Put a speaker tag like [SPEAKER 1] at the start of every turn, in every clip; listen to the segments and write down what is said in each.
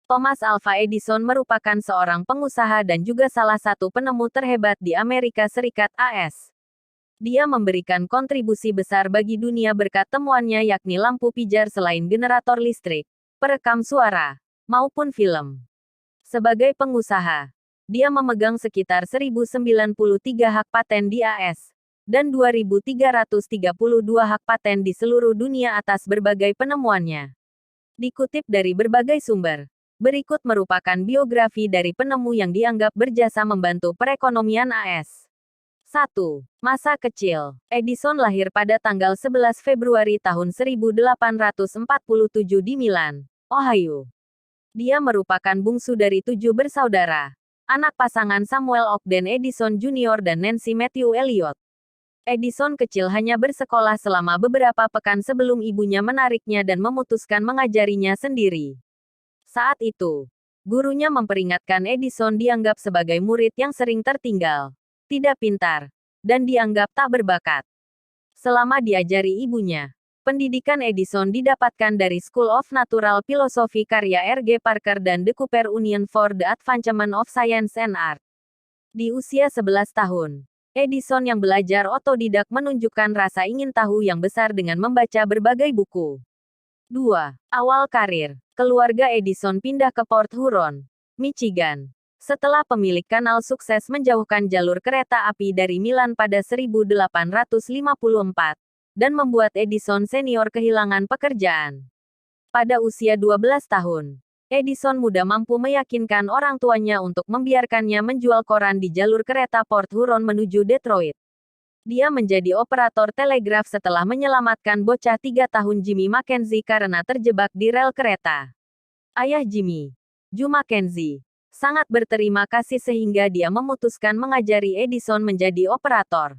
[SPEAKER 1] Thomas Alva Edison merupakan seorang pengusaha dan juga salah satu penemu terhebat di Amerika Serikat (AS). Dia memberikan kontribusi besar bagi dunia berkat temuannya yakni lampu pijar selain generator listrik, perekam suara, maupun film. Sebagai pengusaha, dia memegang sekitar 1093 hak paten di AS, dan 2332 hak paten di seluruh dunia atas berbagai penemuannya. Dikutip dari berbagai sumber, berikut merupakan biografi dari penemu yang dianggap berjasa membantu perekonomian AS. 1. Masa kecil. Edison lahir pada tanggal 11 Februari tahun 1847 di Milan, Ohio. Dia merupakan bungsu dari 7 bersaudara, anak pasangan Samuel Ogden Edison Jr. dan Nancy Matthew Elliot. Edison kecil hanya bersekolah selama beberapa pekan sebelum ibunya menariknya dan memutuskan mengajarinya sendiri. Saat itu, gurunya memperingatkan Edison dianggap sebagai murid yang sering tertinggal, tidak pintar, dan dianggap tak berbakat. Selama diajari ibunya, pendidikan Edison didapatkan dari School of Natural Philosophy karya R.G. Parker dan The Cooper Union for the Advancement of Science and Art. Di usia 11 tahun, Edison yang belajar otodidak menunjukkan rasa ingin tahu yang besar dengan membaca berbagai buku. 2. Awal karir. Keluarga Edison pindah ke Port Huron, Michigan, setelah pemilik kanal sukses menjauhkan jalur kereta api dari Milan pada 1854, dan membuat Edison senior kehilangan pekerjaan. Pada usia 12 tahun, Edison muda mampu meyakinkan orang tuanya untuk membiarkannya menjual koran di jalur kereta Port Huron menuju Detroit. Dia menjadi operator telegraf setelah menyelamatkan bocah 3 tahun Jimmy Mackenzie karena terjebak di rel kereta. Ayah Jimmy, Joe Mackenzie, sangat berterima kasih sehingga dia memutuskan mengajari Edison menjadi operator.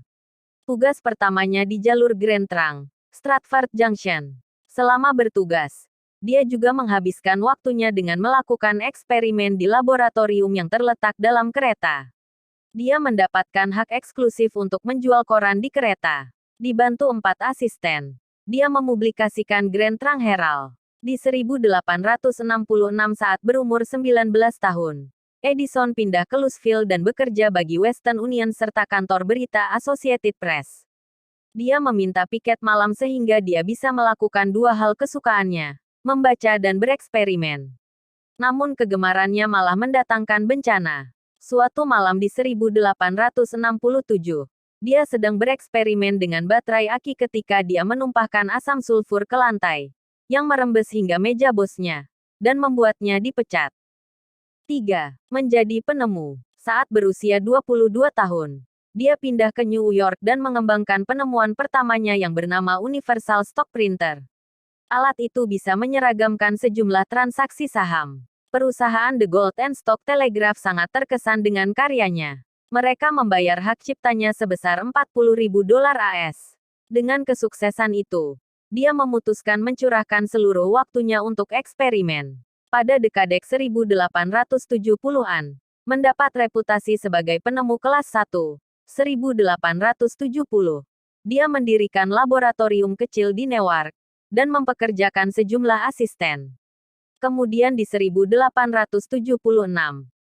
[SPEAKER 1] Tugas pertamanya di jalur Grand Trunk, Stratford Junction. Selama bertugas, dia juga menghabiskan waktunya dengan melakukan eksperimen di laboratorium yang terletak dalam kereta. Dia mendapatkan hak eksklusif untuk menjual koran di kereta. Dibantu 4 asisten, dia mempublikasikan Grand Trunk Herald. Di 1866 saat berumur 19 tahun, Edison pindah ke Louisville dan bekerja bagi Western Union serta kantor berita Associated Press. Dia meminta piket malam sehingga dia bisa melakukan 2 hal kesukaannya, membaca dan bereksperimen. Namun kegemarannya malah mendatangkan bencana. Suatu malam di 1867, dia sedang bereksperimen dengan baterai aki ketika dia menumpahkan asam sulfur ke lantai, yang merembes hingga meja bosnya, dan membuatnya dipecat. 3. Menjadi penemu. Saat berusia 22 tahun, dia pindah ke New York dan mengembangkan penemuan pertamanya yang bernama Universal Stock Printer. Alat itu bisa menyeragamkan sejumlah transaksi saham. Perusahaan The Gold and Stock Telegraph sangat terkesan dengan karyanya. Mereka membayar hak ciptanya sebesar $40.000 AS. Dengan kesuksesan itu, dia memutuskan mencurahkan seluruh waktunya untuk eksperimen. Pada dekade 1870-an, mendapat reputasi sebagai penemu kelas 1, 1870. Dia mendirikan laboratorium kecil di Newark, dan mempekerjakan sejumlah asisten. Kemudian di 1876,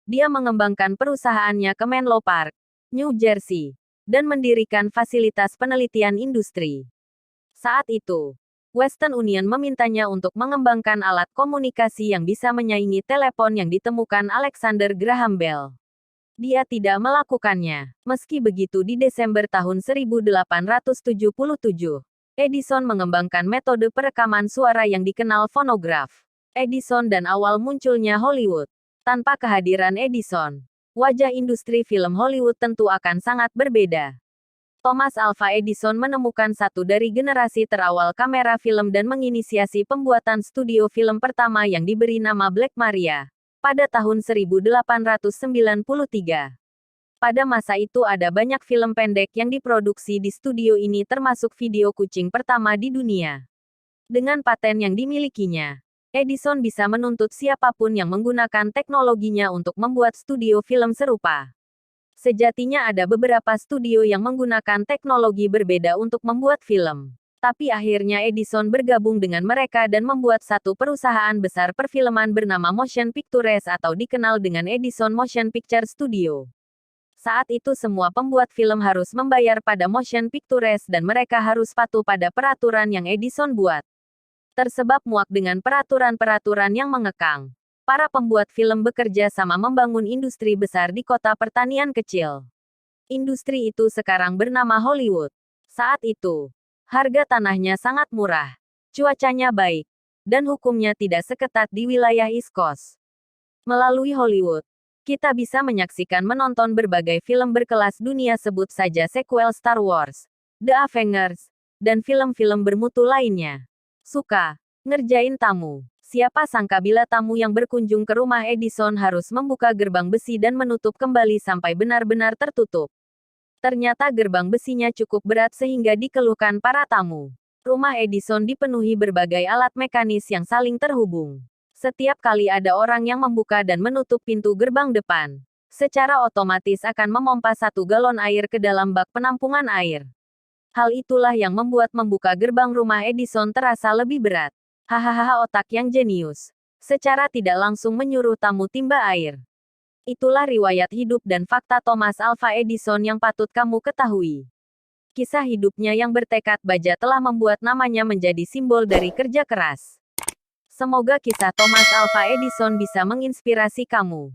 [SPEAKER 1] dia mengembangkan perusahaannya ke Menlo Park, New Jersey, dan mendirikan fasilitas penelitian industri. Saat itu, Western Union memintanya untuk mengembangkan alat komunikasi yang bisa menyaingi telepon yang ditemukan Alexander Graham Bell. Dia tidak melakukannya. Meski begitu di Desember tahun 1877, Edison mengembangkan metode perekaman suara yang dikenal fonograf. Edison dan awal munculnya Hollywood. Tanpa kehadiran Edison, wajah industri film Hollywood tentu akan sangat berbeda. Thomas Alva Edison menemukan satu dari generasi terawal kamera film dan menginisiasi pembuatan studio film pertama yang diberi nama Black Maria, pada tahun 1893. Pada masa itu ada banyak film pendek yang diproduksi di studio ini termasuk video kucing pertama di dunia. Dengan paten yang dimilikinya, Edison bisa menuntut siapapun yang menggunakan teknologinya untuk membuat studio film serupa. Sejatinya ada beberapa studio yang menggunakan teknologi berbeda untuk membuat film. Tapi akhirnya Edison bergabung dengan mereka dan membuat satu perusahaan besar perfilman bernama Motion Pictures atau dikenal dengan Edison Motion Picture Studio. Saat itu semua pembuat film harus membayar pada Motion Pictures dan mereka harus patuh pada peraturan yang Edison buat. Tersebab muak dengan peraturan-peraturan yang mengekang. Para pembuat film bekerja sama membangun industri besar di kota pertanian kecil. Industri itu sekarang bernama Hollywood. Saat itu, harga tanahnya sangat murah, cuacanya baik, dan hukumnya tidak seketat di wilayah East Coast. Melalui Hollywood, kita bisa menonton berbagai film berkelas dunia, sebut saja sequel Star Wars, The Avengers, dan film-film bermutu lainnya. Suka ngerjain tamu. Siapa sangka bila tamu yang berkunjung ke rumah Edison harus membuka gerbang besi dan menutup kembali sampai benar-benar tertutup. Ternyata gerbang besinya cukup berat sehingga dikeluhkan para tamu. Rumah Edison dipenuhi berbagai alat mekanis yang saling terhubung. Setiap kali ada orang yang membuka dan menutup pintu gerbang depan, secara otomatis akan memompa 1 galon air ke dalam bak penampungan air. Hal itulah yang membuat membuka gerbang rumah Edison terasa lebih berat. Hahaha, otak yang jenius. Secara tidak langsung menyuruh tamu timba air. Itulah riwayat hidup dan fakta Thomas Alva Edison yang patut kamu ketahui. Kisah hidupnya yang bertekad baja telah membuat namanya menjadi simbol dari kerja keras. Semoga kisah Thomas Alva Edison bisa menginspirasi kamu.